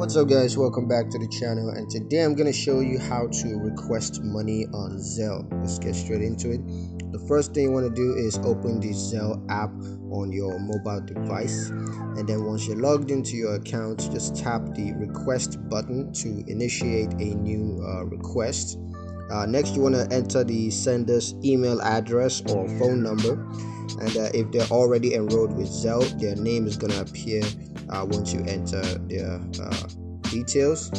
What's up guys, welcome back to the channel, and today I'm going to show you how to request money on Zelle. Let's get straight into it. The first thing you want to do is open the Zelle app on your mobile device, and then once you're logged into your account, just tap the request button to initiate a new request. Next, you want to enter the sender's email address or phone number, and if they're already enrolled with Zelle, their name is going to appear once you enter their details.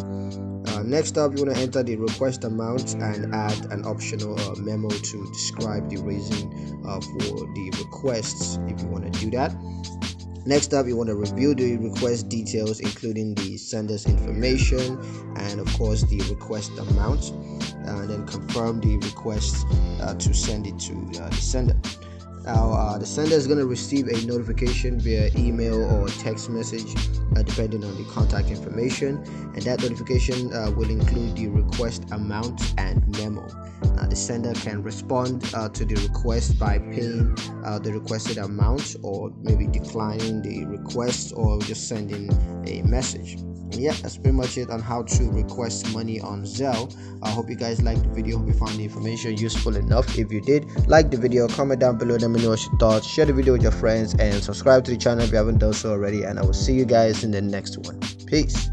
Next up, you want to enter the request amount and add an optional memo to describe the reason for the requests if you want to do that. Next up, you want to review the request details, including the sender's information and of course the request amount, and then confirm the request to send it to the sender. Now, the sender is going to receive a notification via email or text message, depending on the contact information, and that notification will include the request amount and memo. The sender can respond to the request by paying the requested amount, or maybe declining the request, or just sending a message. And yeah, that's pretty much it on how to request money on Zelle. I hope you guys liked the video. Hope you found the information useful enough. If you did, like the video, comment down below, let me know what your thoughts, share the video with your friends, and subscribe to the channel if you haven't done so already. And I will see you guys in the next one. Peace.